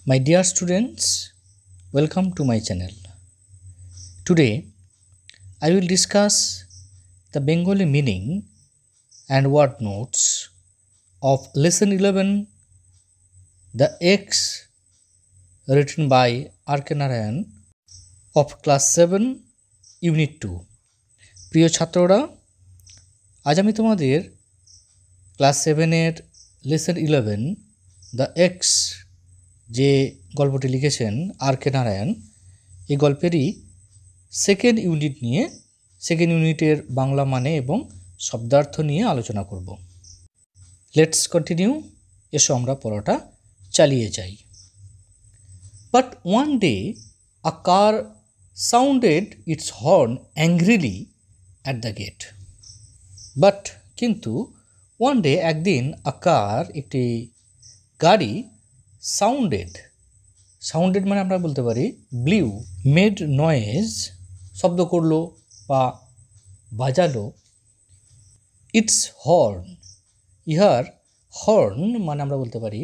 My dear students, welcome to my channel. Today I will discuss the Bengali meaning and word notes of lesson 11, The X, written by R.K. Narayan of class 7 unit 2. প্রিয় ছাত্ররা, আজ আমি তোমাদের class 7-এর lesson 11 the x যে গল্পটি লিখেছেন R K. Narayan, এই গল্পেরই second ইউনিটের বাংলা মানে এবং শব্দার্থ নিয়ে আলোচনা করব। Let's continue. এসো আমরা পড়াটা চালিয়ে যাই। But one day a car sounded its horn angrily at the gate. But কিন্তু ওয়ান ডে একদিন একটি গাড়ি সাউন্ডেড মানে আমরা বলতে পারি ব্লিউ, মেড নয়েজ শব্দ করলো বা বাজালো, ইটস হর্ন, ইহার হর্ন মানে আমরা বলতে পারি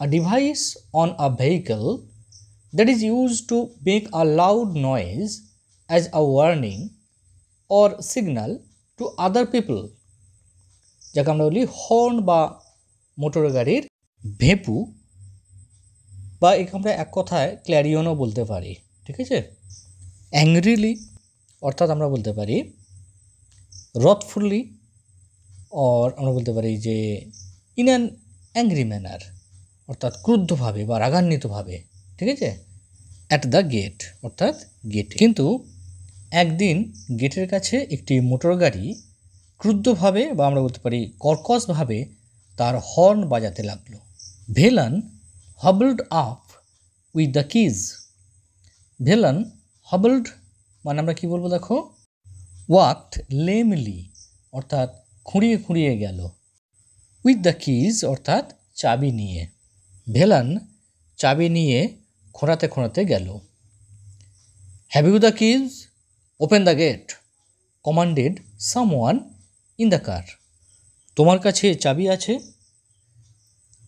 a device on a vehicle that is use to make a loud noise as a warning or signal to other people, যাকে আমরা বলি হর্ন বা মোটর গাড়ির ভেঁপু, বা একে আমরা এক কথায় ক্ল্যারিয়নও বলতে পারি। ঠিক আছে। অ্যাংরিলি অর্থাৎ আমরা বলতে পারি রথফুল্লি, অর আমরা বলতে পারি যে ইন অ্যান অ্যাংরি ম্যানার অর্থাৎ ক্রুদ্ধভাবে বা রাগান্বিতভাবে। ঠিক আছে। অ্যাট দ্য গেট অর্থাৎ গেটে। কিন্তু একদিন গেটের কাছে একটি মোটর গাড়ি ক্রুদ্ধভাবে বা আমরা বলতে পারি কর্কশভাবে তার হর্ন বাজাতে লাগলো। Velan hobbled up with the keys. Velan hobbled মানে আমরা কি বলবো দেখো, ওয়াকড লেমলি অর্থাৎ খুঁড়িয়ে খুঁড়িয়ে গেল, উইথ দ্য কিজ অর্থাৎ চাবি নিয়ে। ভেলান চাবি নিয়ে খোঁড়াতে খোঁড়াতে গেল। Have you the keys? Open the gate, commanded someone in the car. তোমার কাছে চাবি আছে?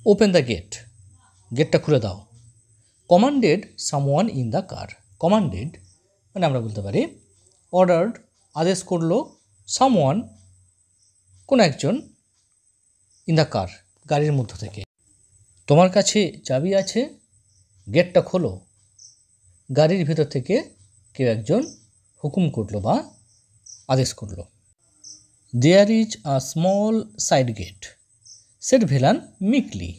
ওপেন দ্য গেট, গেটটা খুলে দাও। Commanded someone in the car. Commanded মানে আমরা বলতে পারি অর্ডার্ড, আদেশ করলো, সামওয়ান কোন একজন, ইন দ্য কার গাড়ির মধ্য থেকে। তোমার কাছে চাবি আছে, গেটটা খোলো। গাড়ির ভিতর থেকে কেউ একজন হুকুম করলো বা আদেশ করলো। There is a small side gate, said Velan meekly.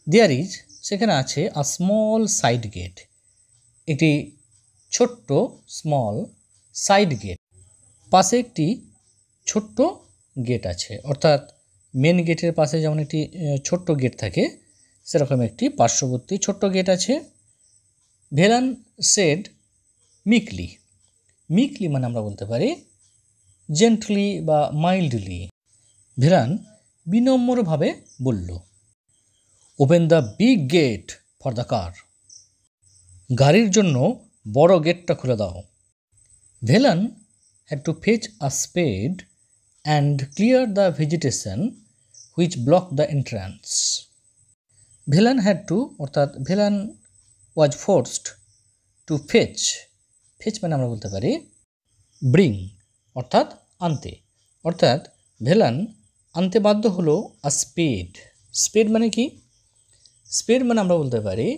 There is সেখানে আছে আ স্মল সাইড গেট, একটি ছোট্ট স্মল সাইড গেট, পাশে একটি ছোট্ট গেট আছে। অর্থাৎ মেন গেটের পাশে যেমন একটি ছোট্ট গেট থাকে, সেরকম একটি পার্শ্ববর্তী ছোট্ট গেট আছে। ভেলান সেড মিকলি। মিকলি মানে আমরা বলতে পারি জেন্টলি বা মাইল্ডলি। ভেলান বিনম্রভাবে বলল। Open the big gate for the car. গাড়ির জন্য বড় গেটটা খুলে দাও। Velan had to fetch a spade and clear the vegetation which block the entrance. Velan had to অর্থাৎ Velan was forced to fetch. Fetch মানে আমরা বলতে পারি ব্রিং অর্থাৎ আনতে। অর্থাৎ ভেলান আনতে বাধ্য হলো আ স্পেড। স্পেড মানে কি? স্পেড মানে আমরা বলতে পারি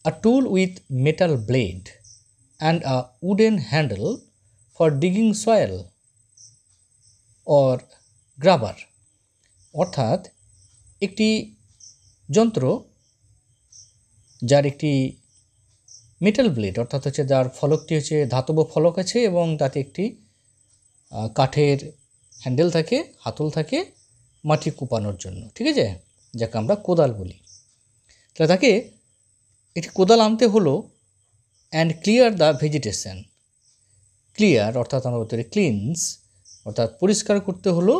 a tool with metal blade and a wooden handle for digging soil or grabber. অর্থাৎ একটি যন্ত্র যার একটি মেটাল ব্লেড অর্থাৎ হচ্ছে যার ফলকটি হচ্ছে ধাতব ফলক আছে এবং তাতে একটি কাঠের হ্যান্ডেল থাকে, হাতল থাকে মাটি কোপানোর জন্য। ঠিক আছে, যাকে আমরা কোদাল বলি। তাহলে তাকে একটি কোদাল আনতে হলো। And clear the vegetation. Clear অর্থাৎ আমরা বলতে পারি ক্লিনস অর্থাৎ পরিষ্কার করতে হলো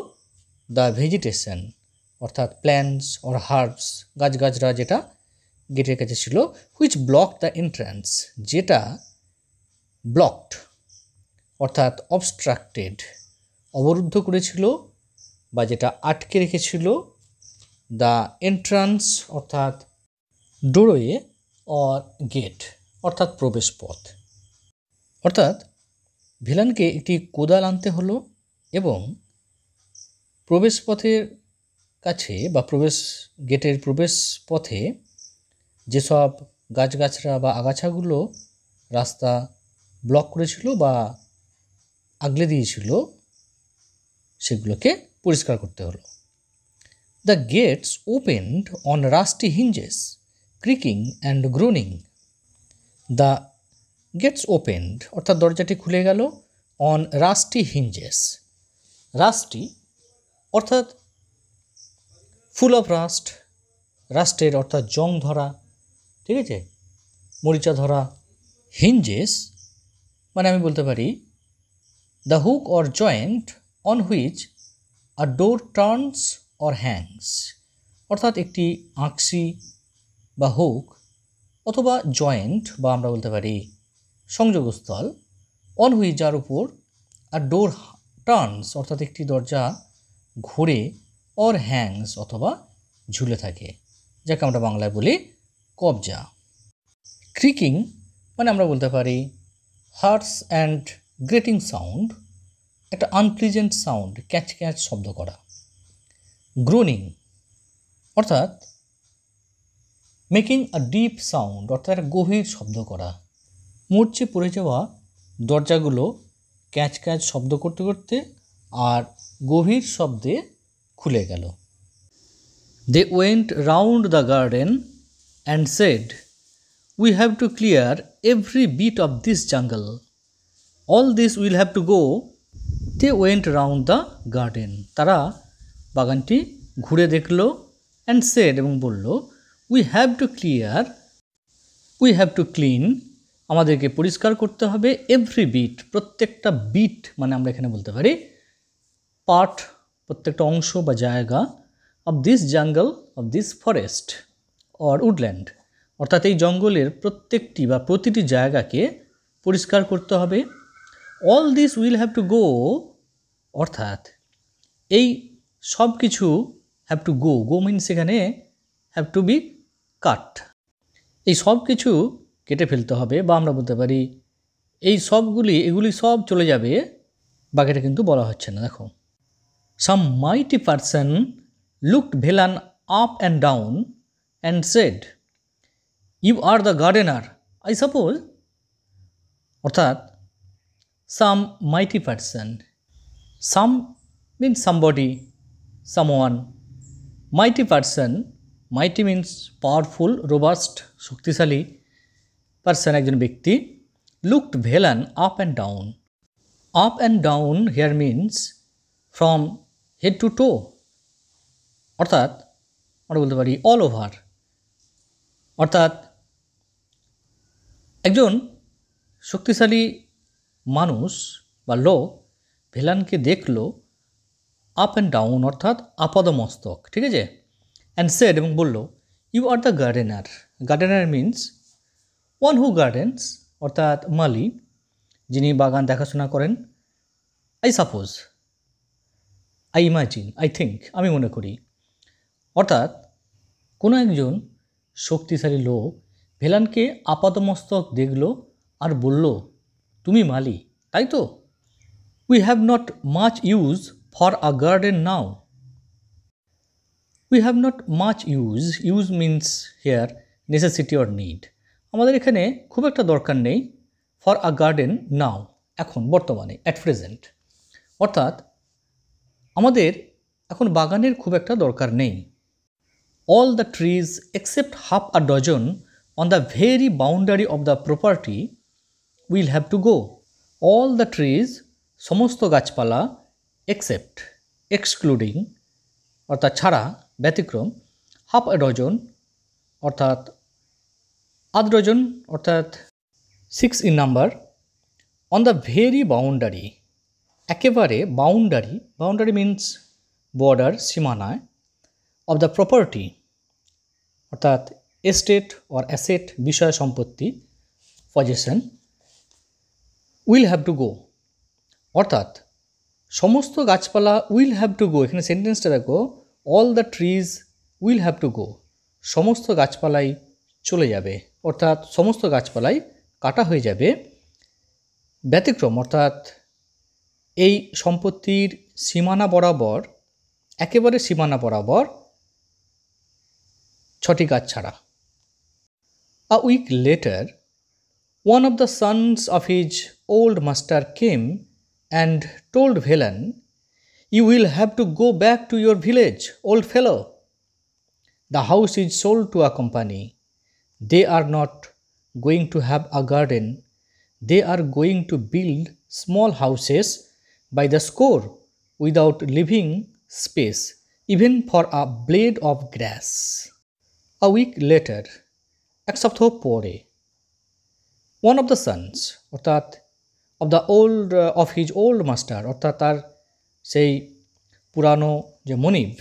দ্য ভেজিটেশন অর্থাৎ প্ল্যান্টস অর হার্বস গাছগাছরা যেটা গেটের কাছে ছিল, হুইচ ব্লক দ্য এন্ট্রান্স যেটা ব্লকড অর্থাৎ অবস্ট্রাক্টেড অবরুদ্ধ করেছিল বা যেটা আটকে রেখেছিল, দ্য এন্ট্রান্স অর্থাৎ ডোরওয়ে অর গেট অর্থাৎ প্রবেশপথ। অর্থাৎ ভিলানকে একটি কোদাল আনতে হলো এবং প্রবেশপথের কাছে বা গেটের প্রবেশ পথে যেসব গাছগাছরা বা আগাছাগুলো রাস্তা ব্লক করেছিল বা আগলে দিয়েছিল সেগুলোকে পরিষ্কার করতে হলো। The gates opened on rusty hinges creaking and groaning. The gates opened অর্থাৎ দরজাটি খুলে গেল অন রাস্টি হিঞ্জেস। রাস্টি অর্থাৎ ফুল অফ রাস্ট, রাস্টের অর্থাৎ জং ধরা, ঠিক আছে, মরিচা ধরা। হিঞ্জেস মানে আমি বলতে পারি the hook or joint on which a door turns or Hanks. অর্থাৎ একটি আঁকশি বা হুক অথবা জয়েন্ট বা আমরা বলতে পারি সংযোগস্থল, অন হুইচ যার উপর আর ডোর টার্নস অর্থাৎ একটি দরজা ঘুরে, অর হ্যাংস অথবা ঝুলে থাকে, যাকে আমরা বাংলায় বলি কবজা। ক্রিকিং মানে আমরা বলতে পারি হার্স অ্যান্ড গ্রেটিং সাউন্ড, একটা আনপ্লিজেন্ট সাউন্ড, ক্যাচ ক্যাচ শব্দ করা। গ্রোনিং অর্থাৎ মেকিং আ ডিপ সাউন্ড অর্থাৎ গভীর শব্দ করা। মরচে পড়ে যাওয়া দরজাগুলো ক্যাচ ক্যাচ শব্দ করতে করতে আর গভীর শব্দে খুলে গেল। They went round the garden and said, we have to clear every bit of this jungle, all this will have to go. They went round the garden, তারা বাগানটি ঘুরে দেখল, অ্যান্ড সেড এবং বলল, we have to clear, we have to clean আমাদেরকে পরিষ্কার করতে হবে, এভরি বিট প্রত্যেকটা বিট মানে আমরা এখানে বলতে পারি পার্ট, প্রত্যেকটা অংশ বা জায়গা, of this jungle, of this forest or woodland অর্থাৎ এই জঙ্গলের প্রত্যেকটি বা প্রতিটি জায়গাকে পরিষ্কার করতে হবে। All this will have to গো অর্থাৎ এই সব কিছু have to go, go means এখানে হ্যাভ টু বি কাট, এই সব কিছু কেটে ফেলতে হবে বা আমরা বলতে পারি এই সবগুলি এগুলি সব চলে যাবে, বাকিটা কিন্তু বলা হচ্ছে না। দেখো, some mighty person looked Velan up and down and said, you are the gardener I suppose. অর্থাৎ some mighty person, some means somebody, someone, mighty person, mighty means powerful, robust শক্তিশালী, পারসন একজন ব্যক্তি, looked Velan up and down, up and down here means from head to toe অর্থাৎ আমরা বলতে পারি all over. অর্থাৎ একজন শক্তিশালী মানুষ বা লোক ভেলানকে দেখলো আপ অ্যান্ড ডাউন অর্থাৎ আপাদমস্তক, ঠিক আছে, অ্যান্ড সেড এবং বলল, you are the gardener. Gardener means one who gardens অর্থাৎ মালি, যিনি বাগান দেখাশোনা করেন। I suppose, I imagine, I think আমি মনে করি। অর্থাৎ কোনো একজন শক্তিশালী লোক ভেলানকে আপাতমস্তক দেখল আর বলল, তুমি মালি, তাই তো? We have not much use for a garden now. We have not much use, use means hair necessity or need, আমাদের এখানে খুব একটা দরকার নেই, ফর আ গার্ডেন নাও এখন বর্তমানে, অ্যাট প্রেজেন্ট অর্থাৎ আমাদের এখন বাগানের খুব একটা দরকার নেই। All the trees except half a dozen on the very boundary of the property will have to go. All the trees সমস্ত গাছপালা, এক্সেপ্ট এক্সক্লুডিং অর্থাৎ ছাড়া, ব্যতিক্রম, হাফ আ ডজন অর্থাৎ আধ ডজন অর্থাৎ 6 in number, on the very boundary একেবারে, boundary, boundary means border, সীমানায়, অফ দ্য প্রপার্টি অর্থাৎ এস্টেট অর অ্যাসেট বিষয় সম্পত্তি, পজেশন, উইল হ্যাভ টু গো অর্থাৎ সমস্ত গাছপালা উইল হ্যাভ টু গো, এখানে সেন্টেন্সটা দেখো, all the trees will have to গো, সমস্ত গাছপালাই চলে যাবে, অর্থাৎ সমস্ত গাছপালাই কাটা হয়ে যাবে। ব্যতিক্রম অর্থাৎ এই সম্পত্তির সীমানা বরাবর, একেবারে সীমানা বরাবর 6টি গাছ ছাড়া। A week later, one of the sons of his old master came and told Velan, "You will have to go back to your village, old fellow. The house is sold to a company. They are not going to have a garden. They are going to build small houses by the score without leaving space even for a blade of grass." A week later, এক সপ্তাহ পরে, one of the sons অর্থাৎ of his old master অর্থাৎ তার সেই পুরানো যে মনিব,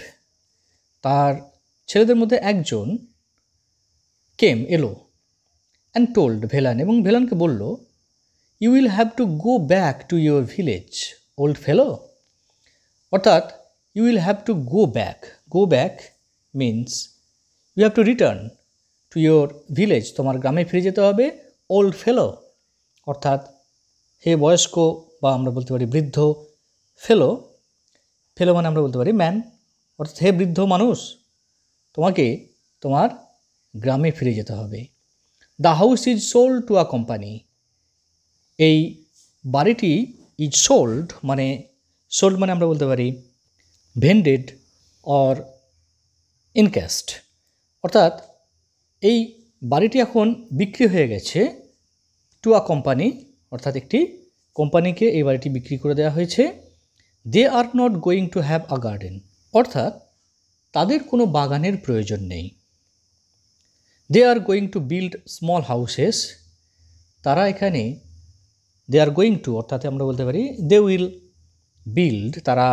তার ছেলেদের মধ্যে একজন এলো অ্যান্ড টোল্ড ভেলান, এবং ভেলানকে বলল, "you will have to go back to your village, old fellow." অর্থাৎ you will have to go back means you have to return to your village, তোমার গ্রামে ফিরে যেতে হবে, ওল্ড ফেলো অর্থাৎ হে বয়স্ক, বা আমরা বলতে পারি বৃদ্ধ, ফেলো মানে আমরা বলতে পারি ম্যান, অর্থাৎ হে বৃদ্ধ মানুষ, তোমাকে তোমার গ্রামে ফিরে যেতে হবে। The house is sold to a company. এই বাড়িটি ইজ সোল্ড মানে আমরা বলতে পারি ভেন্ডেড অর ইনক্যাস্ট, অর্থাৎ এই বাড়িটি এখন বিক্রি হয়ে গেছে টু আ কোম্পানি, অর্থাৎ একটি কোম্পানিকে এই বাড়িটি বিক্রি করে দেওয়া হয়েছে। They are not going to have a garden, অর্থাৎ তাদের কোনো বাগানের প্রয়োজন নেই। They are going to build small houses, তারা এখানে দে আর গোয়িং টু অর্থাৎ আমরা বলতে পারি দে উইল বিল্ড, তারা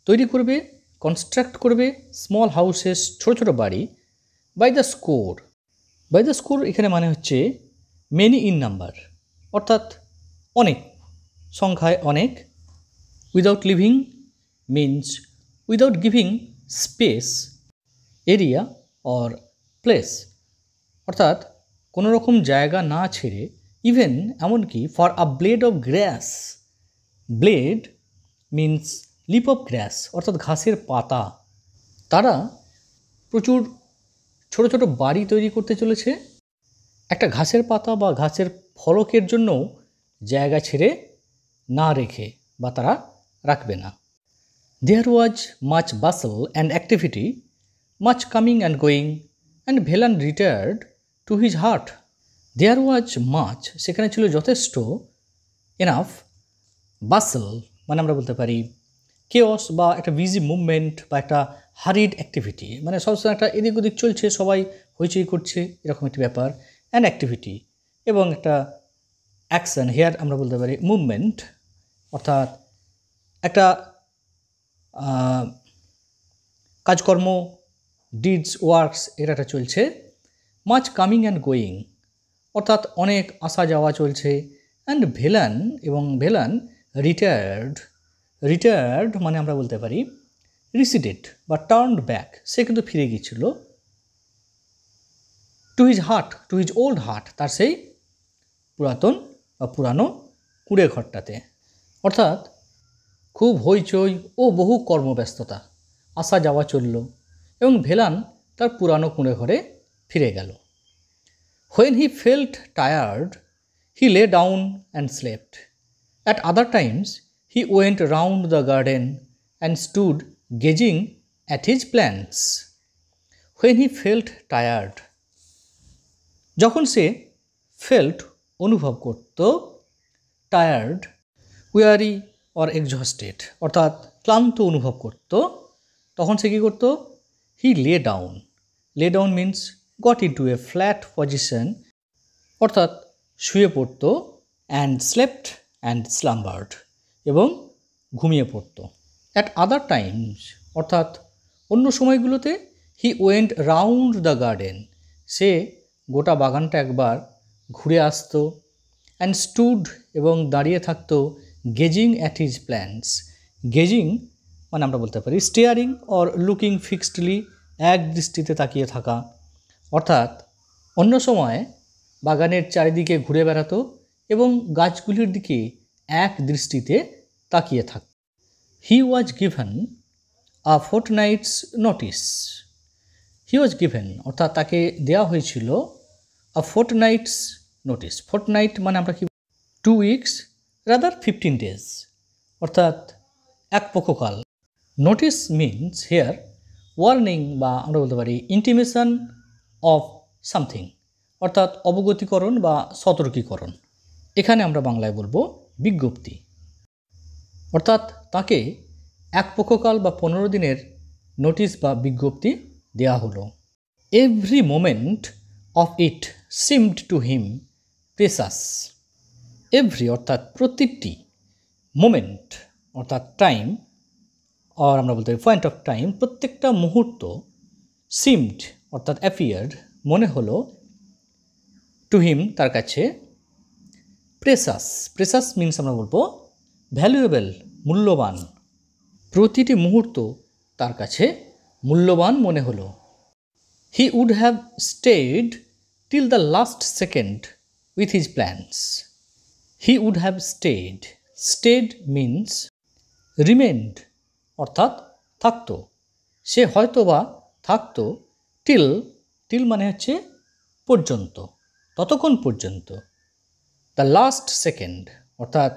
তৈরি করবে, কনস্ট্রাক্ট করবে স্মল হাউসেস, ছোটো ছোটো বাড়ি, বাই দ্য স্কোর এখানে মানে হচ্ছে মেনি ইন নাম্বার, অর্থাৎ অনেক সংখ্যায় অনেক। Without leaving means without giving space, area or place, অর্থাৎ কোনো রকম জায়গা না ছেড়ে, ইভেন এমনকি for a blade of grass, blade means lip of grass অর্থাৎ ঘাসের পাতা, তারা প্রচুর ছোট ছোট বাড়ি তৈরি করতে চলেছে। একটা ঘাসের পাতা বা ঘাসের ফলকের জন্য জায়গা ছেড়ে না রেখে, বা তারা রাখবে না। There was much bustle and activity, much coming and going, and Velan retired to his hut. There was much সেখানে ছিল যথেষ্ট, এনাফ, বাসল মানে আমরা বলতে পারি কেওস বা একটা বিজি মুভমেন্ট বা একটা হারিড অ্যাক্টিভিটি, মানে সবসময় একটা এদিক ওদিক চলছে, সবাই হইচই করছে, এরকম একটি ব্যাপার। অ্যান্ড অ্যাক্টিভিটি এবং একটা অ্যাকশান, হেয়ার আমরা বলতে পারি মুভমেন্ট, অর্থাৎ একটা কাজকর্ম, ডিডস, ওয়ার্কস, এটা একটা চলছে। মাচ কামিং অ্যান্ড গোয়িং অর্থাৎ অনেক আসা যাওয়া চলছে। অ্যান্ড ভেলান রিটায়ার্ড মানে আমরা বলতে পারি রিসিডেড বা টার্নড ব্যাক, সে কিন্তু ফিরে গিয়েছিল টু হিজ ওল্ড হার্ট, তার সেই পুরাতন বা পুরানো কুঁড়ে ঘরটাতে। অর্থাৎ খুব হইচই ও বহু কর্মব্যস্ততা, আসা যাওয়া চলল, এবং ভেলান তার পুরানো কুঁড়ে ঘরে ফিরে গেল। When he felt tired, he lay down and slept. At other times, he went round the garden and stood gazing at his plants. When he felt tired, যখন সে ফেল্ট অনুভব করত, টায়ার্ড, উয়ারি অর এক্সহস্টেড অর্থাৎ ক্লান্ত অনুভব করত, তখন সে কী করত? He lay down means got into a flat position, অর্থাৎ শুয়ে পড়ত, অ্যান্ড স্লেপ্ট অ্যান্ড স্লাম্বার্ড এবং ঘুমিয়ে পড়ত। অ্যাট আদার টাইমস অর্থাৎ অন্য সময়গুলোতে he went round the garden, সে গোটা বাগানটা একবার ঘুরে আসতো। অ্যান্ড স্টুড এবং দাঁড়িয়ে থাকতো, gazing at his plants, gazing মানে আমরা বলতে পারি স্টেয়ারিং অর লুকিং ফিক্সডলি, এক দৃষ্টিতে তাকিয়ে থাকা, অর্থাৎ অন্য সময় বাগানের চারিদিকে ঘুরে বেড়াতো এবং গাছগুলির দিকে এক দৃষ্টিতে তাকিয়ে থাকত। He was given a fortnight's notice. He was given অর্থাৎ তাকে দেওয়া হয়েছিল আ ফোর্টনাইটস নোটিস। ফোর্টনাইট মানে আমরা কি 2 উইকস রাদার 15 days অর্থাৎ এক পক্ষকাল। নোটিস মিনস হেয়ার ওয়ার্নিং বা আমরা বলতে পারি ইন্টিমেশন অফ সামথিং অর্থাৎ অবগতিকরণ বা সতর্কীকরণ। এখানে আমরা বাংলায় বলবো বিজ্ঞপ্তি। অর্থাৎ তাকে এক পক্ষকাল বা 15 দিনের নোটিশ বা বিজ্ঞপ্তি দেয়া হলো। Every moment of it seemed to him precious. Every অর্থাৎ প্রতিটি, মোমেন্ট অর্থাৎ টাইম, আর আমরা বলতে পারি পয়েন্ট অফ টাইম, প্রত্যেকটা মুহূর্ত, সিমড অর্থাৎ অ্যাপিয়ার্ড মনে হলো, টু হিম তার কাছে, প্রেসাস। প্রেসাস মিনস আমরা বলবো ভ্যালুয়েবল মূল্যবান। প্রতিটি মুহূর্ত তার কাছে মূল্যবান মনে হলো। He would have stayed till the last second with his plans. He would have stayed. Stayed means remained অর্থাৎ থাকতো। সে হয়তোবা থাকতো, টিল, টিল মানে হচ্ছে পর্যন্ত, ততক্ষণ পর্যন্ত। দ্য লাস্ট সেকেন্ড অর্থাৎ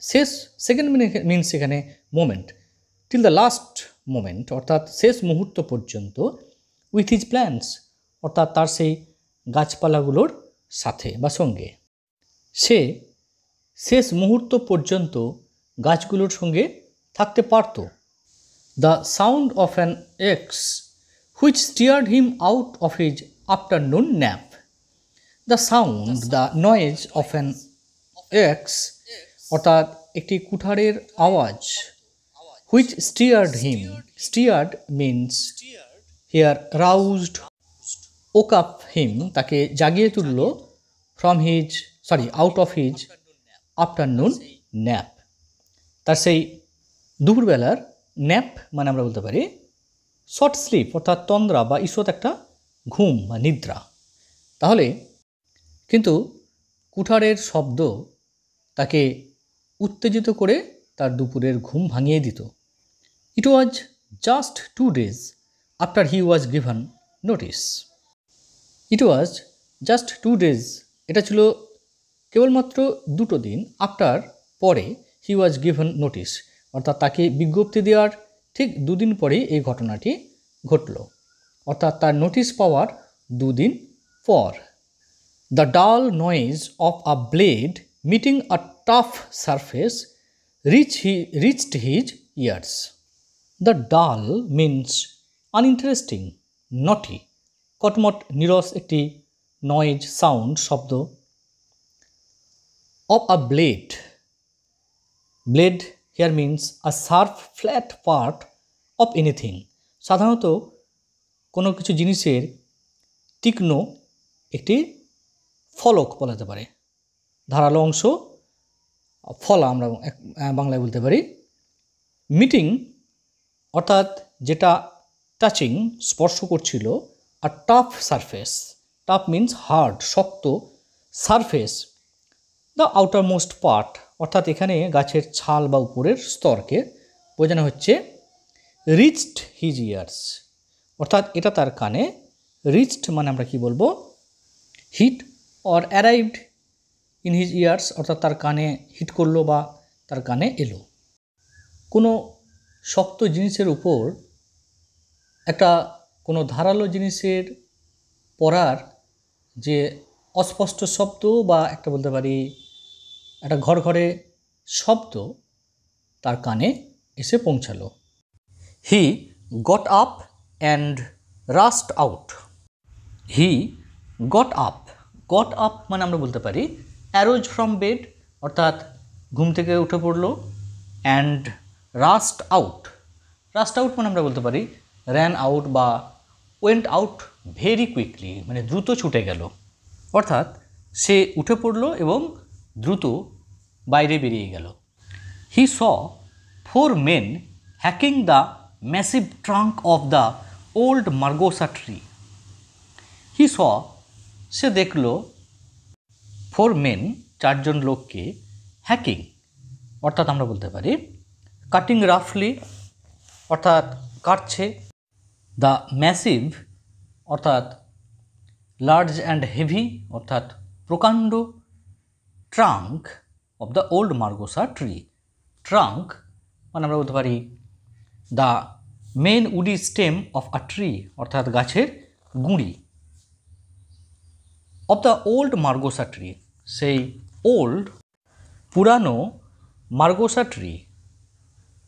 শেষ, সেকেন্ড মিনস এখানে moment, till the last moment অর্থাৎ শেষ মুহূর্ত পর্যন্ত, উইথ হিজ প্ল্যান্স অর্থাৎ তার সেই গাছপালাগুলোর সাথে বা সঙ্গে। সে শেষ মুহূর্ত পর্যন্ত গাছগুলোর সঙ্গে থাকতে পারত। The sound of an axe which stirred him out of his afternoon nap. The sound, the noise of an axe অর্থাৎ একটি কুঠারের আওয়াজ, which stirred him, stirred means here roused, woke up him তাকে জাগিয়ে তুলল, from his out of his afternoon nap তার সেই দুপুরবেলার ন্যাপ মানে আমরা বলতে পারি শর্ট স্লিপ অর্থাৎ তন্দ্রা বা ঈষৎ একটা ঘুম বা নিদ্রা। তাহলে কিন্তু কুঠারের শব্দ তাকে উত্তেজিত করে তার দুপুরের ঘুম ভাঙিয়ে দিত। It was just 2 days after he was given notice. It was just 2 days, এটা ছিল কেবলমাত্র 2 দিন, আফটার পরে, হি ওয়াজ গিভেন নোটিস অর্থাৎ তাকে বিজ্ঞপ্তি দেওয়ার ঠিক 2 দিন পরেই এই ঘটনাটি ঘটল, অর্থাৎ তার নোটিশ পাওয়ার 2 দিন পর। দ্য ডাল noise of a blade meeting a tough surface reached his years. The ডাল মিনস আনইন্টারেস্টিং, নটি, কটমট নিরস একটি নয়েজ সাউন্ড শব্দ, of a blade, blade here means a sharp flat part of anything. সাধারণত কোনো কিছু জিনিসের তীক্ষ্ণ একটি ফলক বলা যেতে পারে, ধারালো অংশ, ফলা আমরা বাংলায় বলতে পারি। মিটিং অর্থাৎ যেটা টাচিং স্পর্শ করছিল, আর tough surface, tough means hard শক্ত, surface the outermost part অর্থাৎ এখানে গাছের ছাল বা উপরের স্তরকে বোঝানো হচ্ছে। রিচড হিজ ইয়ার্স অর্থাৎ এটা তার কানে, রিচড মানে আমরা কি বলবো hit, or arrived in his ears অর্থাৎ তার কানে হিট করলো বা তার কানে এলো। কোনো শক্ত জিনিসের উপর একটা কোনো ধারালো জিনিসের পড়ার যে অস্পষ্ট শব্দ বা একটা বলতে পারি একটা ঘরঘরে শব্দ তার কানে এসে পৌঁছালো। He got up and rushed out. He got up, got up মানে আমরা বলতে পারি অ্যারোজ ফ্রম বেড অর্থাৎ ঘুম থেকে উঠে পড়লো, and rushed out, rushed out মানে আমরা বলতে পারি র্যান আউট বা ওয়েন্ট আউট ভেরি কুইকলি মানে দ্রুত ছুটে গেল, অর্থাৎ সে উঠে পড়লো এবং দ্রুত বাইরে বেরিয়ে গেল। He saw 4 men hacking the massive trunk of the old margosa tree. He saw সে দেখলো 4 men, 4জন লোককে হ্যাকিং অর্থাৎ আমরা বলতে পারি কাটিং রাফলি অর্থাৎ কাটছে, দ্য ম্যাসিভ অর্থাৎ লার্জ অ্যান্ড হেভি অর্থাৎ প্রকাণ্ড trunk of the old margosa tree. Trunk মানে আমরা বলতে পারি the main woody stem of a tree অর্থাৎ গাছের গুঁড়ি, of the old margosa tree সেই ওল্ড পুরানো মার্গোসা ট্রি।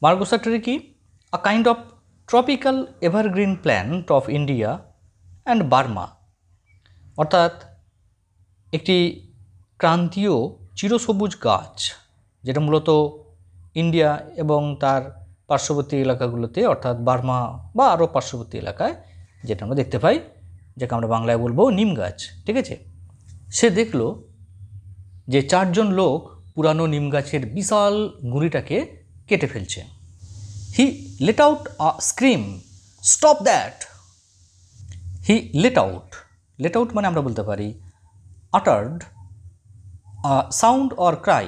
মার্গোসা ট্রি কি? A kind of tropical evergreen plant of India and Burma অর্থাৎ একটি ক্রান্তীয় চিরসবুজ গাছ যেটা মূলত ইন্ডিয়া এবং তার পার্শ্ববর্তী এলাকাগুলোতে অর্থাৎ বার্মা বা আরও পার্শ্ববর্তী এলাকায় যেটা আমরা দেখতে পাই, যাকে আমরা বাংলায় বলবো নিম গাছ। ঠিক আছে, সে দেখল যে 4জন লোক পুরানো নিম গাছের বিশাল গুঁড়িটাকে কেটে ফেলছে। He let out a scream, stop that. He let out মানে আমরা বলতে পারি uttered a sound or cry,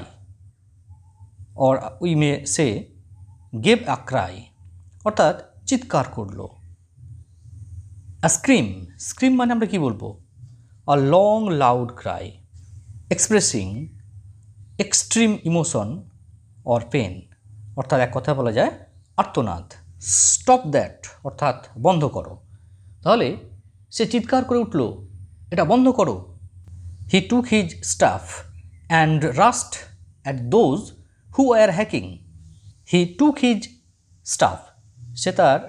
or we may say gave a cry অর্থাৎ চিৎকার করলো। a scream মানে আমরা কি বলবো? a long loud cry expressing extreme emotion or pain অর্থাৎ এক কথা বলা যায় আর্তনাদ। স্টপ দ্যাট অর্থাৎ বন্ধ করো। তাহলে সে চিৎকার করে উঠল, এটা বন্ধ করো। He took his staff and rushed at those who are hacking. He took his staff, সে তার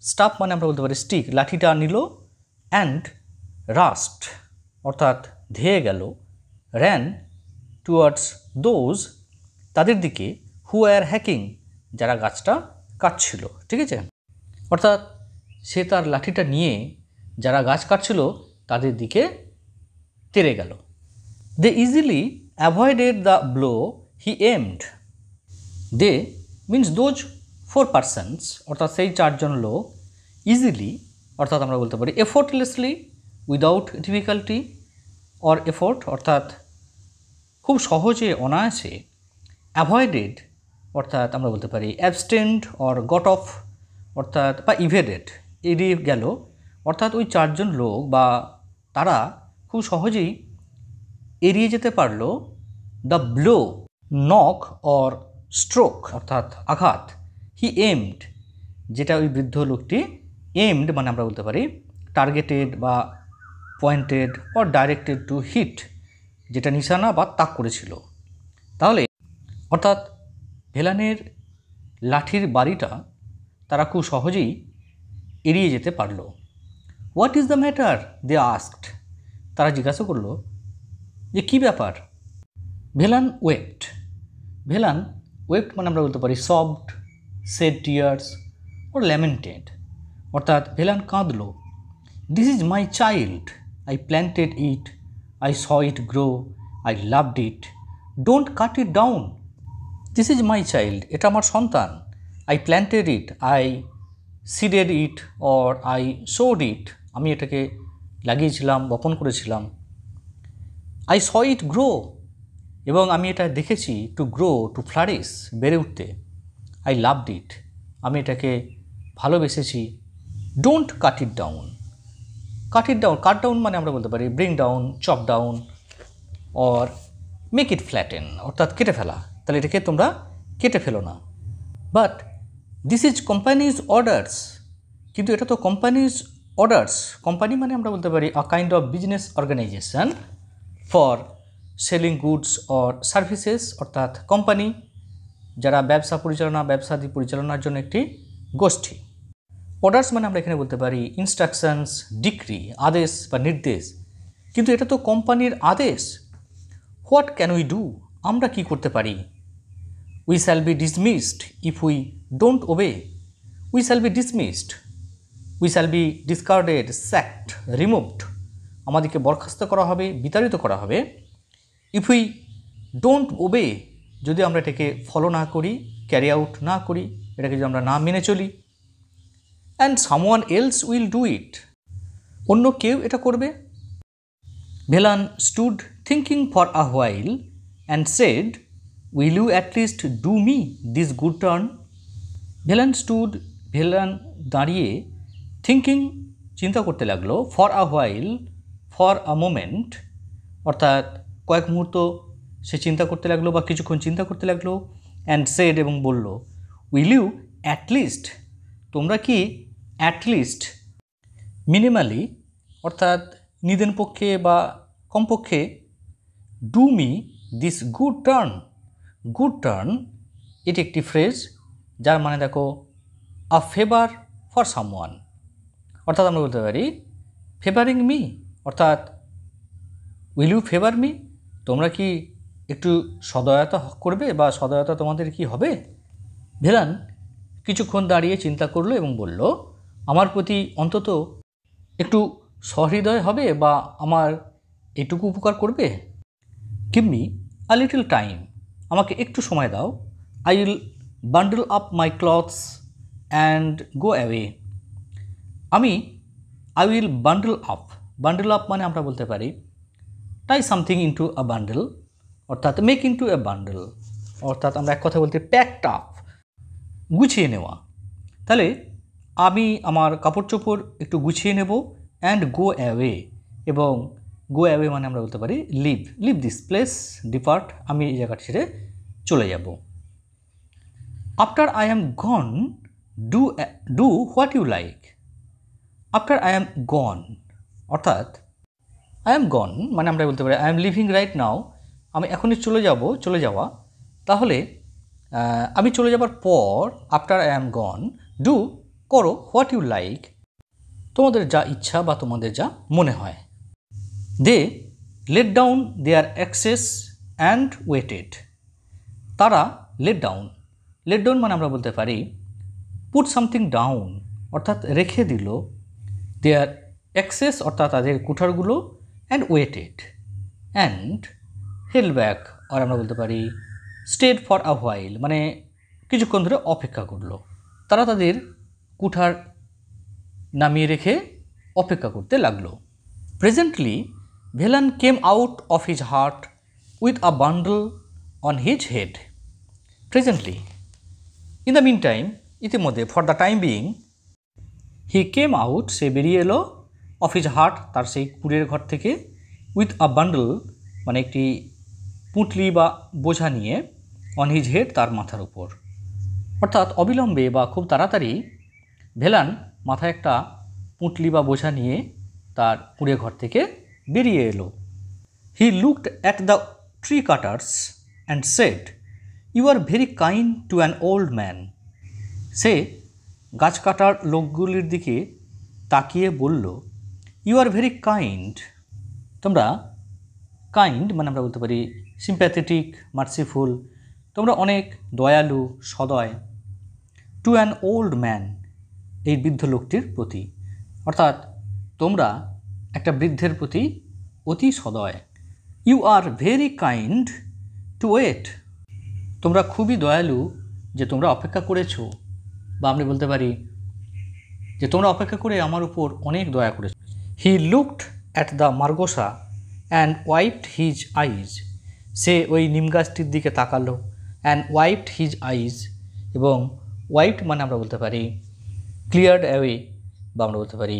স্টাফ মানে আমরা বলতে পারি স্টিক, লাঠিটা নিল, অ্যান্ড রাস্ট অর্থাৎ ধেয়ে গেল, র্যান টুয়ার্ডস দোজ তাদের দিকে, হু আর হ্যাকিং যারা গাছটা কাটছিল। ঠিক আছে, অর্থাৎ সে তার লাঠিটা নিয়ে যারা গাছ কাটছিল তাদের দিকে তেড়ে গেল। They easily avoided the blow he aimed. They means those 4 persons অর্থাৎ সেই 4জন লোক ইজিলি অর্থাৎ আমরা বলতে পারি effortlessly, without difficulty or effort অর্থাৎ খুব সহজে অনায়াসে, অ্যাভয়েডেড অর্থাৎ আমরা বলতে পারি অ্যাবস্টেন্ড অর গট অফ অর্থাৎ বা ইভেডেড এড়িয়ে গেল, অর্থাৎ ওই 4জন লোক বা তারা খুব সহজেই এড়িয়ে যেতে পারল the blow, knock or stroke অর্থাৎ আঘাত, হি এমড যেটা ওই বৃদ্ধ লোকটি এমড মানে আমরা বলতে পারি টার্গেটেড বা pointed or directed to hit যেটা নিশানা বা তাক করেছিল। তাহলে অর্থাৎ ভেলানের লাঠির বাড়িটা তারা খুব সহজেই এড়িয়ে যেতে পারল। What is the matter they asked, তারা জিজ্ঞাসা করলো যে কী ব্যাপার। ভেলান ওয়েপ্ট, ভেলান ওয়েপ্ট মানে আমরা বলতে পারি soft, shed tears or lamented অর্থাৎ ভেলান কাঁদলো। This is my child, I planted it, I saw it grow, I loved it, don't cut it down. This is my child, এটা আমার সন্তান, I planted it, I seeded it or I sowed it, আমি এটাকে লাগিয়েছিলাম, বপন করেছিলাম। I saw it grow, এবং আমি এটা দেখেছি, টু গ্রো, টু ফ্লারিশ, বেড়ে উঠতে। আই লাভড ইট, আমি এটাকে ভালোবেসেছি। Don't cut it down, cut down মানে আমরা বলতে পারি bring down, chop down or make it flatten অর্থাৎ কেটে ফেলা, তাহলে এটাকে তোমরা কেটে ফেলো না। But this is companies orders, কিন্তু এটা তো কোম্পানিজ অর্ডার্স, কোম্পানি মানে আমরা বলতে পারি a kind of business organisation for selling goods or services অর্থাৎ কোম্পানি যারা ব্যবসাদি পরিচালনার জন্য একটি গোষ্ঠী। অর্ডার্স মানে আমরা এখানে বলতে পারি ইনস্ট্রাকশনস, ডিক্রি, আদেশ বা নির্দেশ, কিন্তু এটা তো কোম্পানির আদেশ। হোয়াট ক্যান উই ডু, আমরা কি করতে পারি। We shall be dismissed if we don't obey, we shall be dismissed, we shall be discarded, sacked, removed, আমাদেরকে বরখাস্ত করা হবে, বিতাড়িত করা হবে। ইফ উই ডোন্ট ওবে, যদি আমরা এটাকে ফলো না করি, ক্যারি আউট না করি, এটাকে যদি আমরা না মেনে চলি। And someone else will do it, অন্য কেউ এটা করবে। Velan stood thinking for a while and said, will you at least do me this good turn? Velan দাঁড়িয়ে থিঙ্কিং চিন্তা করতে লাগলো, for a while for a moment অর্থাৎ কয়েক মুহূর্ত সে চিন্তা করতে লাগলো বা কিছুক্ষণ চিন্তা করতে লাগলো, অ্যান্ড সেড এবং বলল, উইল ইউ অ্যাট লিস্ট, তোমরা কি অ্যাট লিস্ট মিনিমালি অর্থাৎ নিদেন পক্ষে বা কমপক্ষে do me this good turn. Good turn এটি একটি ফ্রেজ যার মানে দেখো আ ফেভার ফর সামওয়ান, অর্থাৎ আমরা বলতে পারি ফেভারিং মি অর্থাৎ উইল ইউ ফেভার মি, তোমরা কি একটু সদয়তা করবে বা সদয়তা তোমাদের কি হবে? ভেলান কিছুক্ষণ দাঁড়িয়ে চিন্তা করলো এবং বলল, আমার প্রতি অন্তত একটু সহৃদয় হবে বা আমার এটুকু উপকার করবে? Give me a little time, আমাকে একটু সময় দাও। I will bundle up my clothes and go away. I will bundle up মানে আমরা বলতে পারি টাই সামথিং ইন্টু আ বান্ডল অর্থাৎ মেক ইন্টু এ বান্ডল, অর্থাৎ আমরা এক কথা বলতে প্যাকড আপ, গুছিয়ে নেওয়া। তাহলে আমি আমার কাপড় চোপড় একটু গুছিয়ে নেব, অ্যান্ড গো অ্যাওয়ে, এবং গো অ্যাওয়ে মানে আমরা বলতে পারি লিভ দিস প্লেস, ডিপার্ট, আমি এই জায়গাটা ছেড়ে চলে যাব। After I am gone do what you like. After I am gone অর্থাৎ আই অ্যাম গন মানে আমরা বলতে পারি I am leaving right now, আমি এখনই চলে যাওয়া। তাহলে আমি চলে যাবার পর after I am gone do করো হোয়াট ইউ লাইক, তোমাদের যা ইচ্ছা বা তোমাদের যা মনে হয়। They let down their axes and waited, তারা লেট ডাউন মানে আমরা বলতে পারি পুট সামথিং ডাউন অর্থাৎ রেখে দিল, দেয়ার অ্যাক্সেস অর্থাৎ তাদের কুঠারগুলো, and waited and held back আর আমরা বলতে পারি স্টেড ফর আ হোয়াইল মানে কিছুক্ষণ ধরে অপেক্ষা করলো। তারা তাদের কুঠার নামিয়ে রেখে অপেক্ষা করতে লাগলো। Presently Velan came out of his hut with a bundle on his head. Presently in the meantime ইতিমধ্যে, for the time being, he came out সে বেরিয়ে এলো, অফ হিজ হার্ট তার সেই কুড়ের ঘর থেকে, উইথ আ বান্ডল মানে একটি পুঁটলি বা বোঝা নিয়ে, অন হিজ হেড তার মাথার উপর, অর্থাৎ অবিলম্বে বা খুব তাড়াতাড়ি ভেলান মাথায় একটা পুঁটলি বা বোঝা নিয়ে তার কুড়ে ঘর থেকে বেরিয়ে এলো। He looked at the tree cutters and said, you are very kind to an old man. সে গাছ কাটার লোকগুলির দিকে তাকিয়ে বলল, ইউ আর ভেরি কাইন্ড, তোমরা কাইন্ড মানে আমরা বলতে পারি সিম্প্যাথেটিক, মার্সিফুল, তোমরা অনেক দয়ালু, সদয়, টু অ্যান ওল্ড ম্যান এই বৃদ্ধ লোকটির প্রতি, অর্থাৎ তোমরা একটা বৃদ্ধের প্রতি অতি সদয়। You are very kind to wait, তোমরা খুবই দয়ালু যে তোমরা অপেক্ষা করেছো, বা আমরা বলতে পারি যে তোমরা অপেক্ষা করে আমার উপর অনেক দয়া করেছো। He looked at the margosa and wiped his eyes, সে ওই নিম গাছটির দিকে তাকালো, অ্যান্ড ওয়াইপড হিজ আইজ, এবং ওয়াইপড মানে আমরা বলতে পারি ক্লিয়ার্ড অ্যাওয়ে বা আমরা বলতে পারি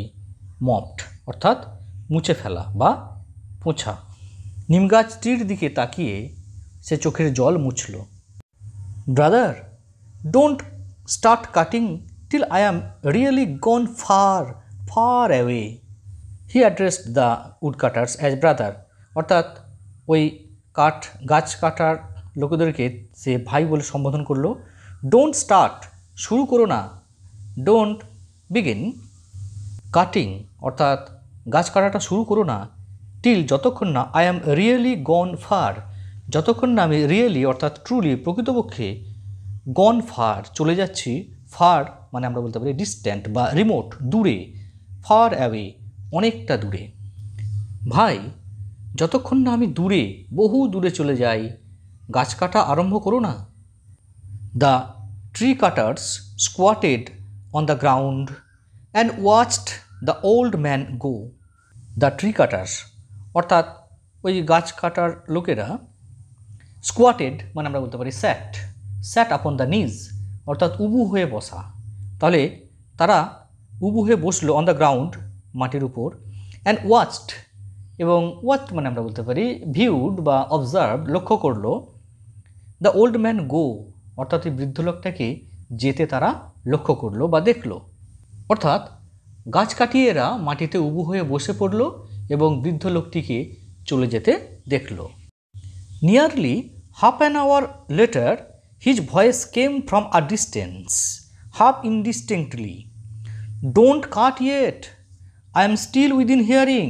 মপড অর্থাৎ মুছে ফেলা বা পোঁছা। নিম গাছটির দিকে তাকিয়ে সে চোখের জল মুছল। Brother don't start cutting till I am really gone far away. He addressed the woodcutters as brother, অর্থাৎ ওই গাছ কাটার লোকেদেরকে সে ভাই বলে সম্বোধন করলো। ডোন্ট স্টার্ট শুরু করো না, ডোন্ট বিগিন কাটিং অর্থাৎ গাছ কাটাটা শুরু করো না, টিল যতক্ষণ না I am really gone far, যতক্ষণ না আমি রিয়েলি অর্থাৎ ট্রুলি প্রকৃতপক্ষে গন ফার চলে যাচ্ছি, ফার মানে আমরা বলতে পারি ডিস্ট্যান্ট বা রিমোট, দূরে, ফার অ্যাওয়ে অনেকটা দূরে। ভাই যতক্ষণ না আমি দূরে, বহু দূরে চলে যাই, গাছ কাটা আরম্ভ করো না। The tree cutters squatted on the ground and watched the old man go. The tree cutters অর্থাৎ ওই গাছ কাটার লোকেরা স্কোয়াটেড মানে আমরা বলতে পারি স্যাট আপন দ্য নিজ, অর্থাৎ উবু হয়ে বসা। তাহলে তারা উবু হয়ে বসলো অন দ্য গ্রাউন্ড, মাটির উপর, অ্যান্ড ওয়াচড, এবং ওয়াচড মানে আমরা বলতে পারি ভিউড বা অবজার্ভ, লক্ষ্য করলো, দ্য ওল্ড ম্যান গো, অর্থাৎ এই বৃদ্ধ লোকটাকে যেতে তারা লক্ষ্য করলো বা দেখলো। অর্থাৎ গাছ কাটিয়ে এরা মাটিতে উবু হয়ে বসে পড়ল এবং বৃদ্ধ লোকটিকে চলে যেতে দেখল। Nearly half an hour later his voice came from a distance, half indistinctly, don't cut yet, I am still within hearing,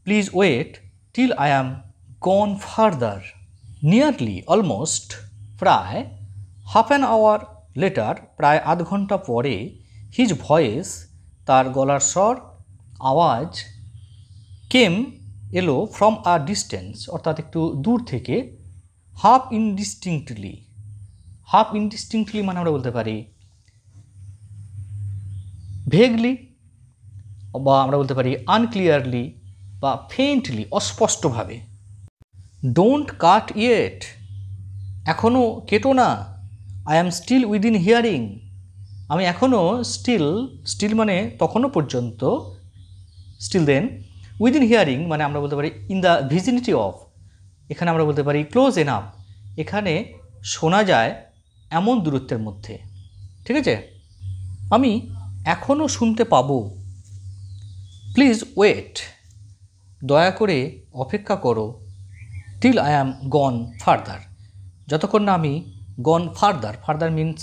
please wait till I am gone farther. Nearly almost, প্রায়, হাফ অ্যান আওয়ার লেটার, প্রায় আধ ঘন্টা পরে, his voice, তার গলার স্বর, আওয়াজ, কেম, এলো, ফ্রম আ ডিস্টেন্স, অর্থাৎ একটু দূর থেকে, হাফ ইনডিস্টিংক্টলি মানে আমরা বলতে পারি ভেগলি, বা আমরা বলতে পারি আনক্লিয়ারলি বা ফেন্টলি, অস্পষ্টভাবে। ডোন্ট কাট ইয়েট, এখনও কেটো না, I am still within hearing, আমি এখনও স্টিল মানে তখনও পর্যন্ত, স্টিল দেন, উইদিন হিয়ারিং মানে আমরা বলতে পারি ইন দ্য ভিজিনিটি অফ, এখানে আমরা বলতে পারি ক্লোজ এনাফ, এখানে শোনা যায় এমন দূরত্বের মধ্যে। ঠিক আছে, আমি এখনও শুনতে পাবো, প্লিজ ওয়েট, দয়া করে অপেক্ষা করো, till I am gone farther, যতক্ষণ না আমি গন ফার্দার মিনস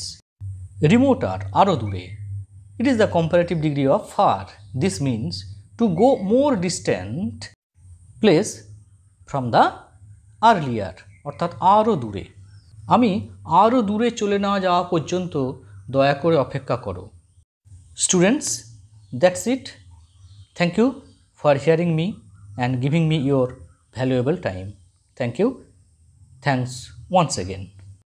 রিমোটার, আরও দূরে। It is the comparative degree of far, this means to go more distant place from the earlier, অর্থাৎ আরও দূরে। আমি আরও দূরে চলে না যাওয়া পর্যন্ত দয়া করে অপেক্ষা করো। Students, that's it. Thank you for hearing me and giving me your valuable time. Thank you. Thanks once again.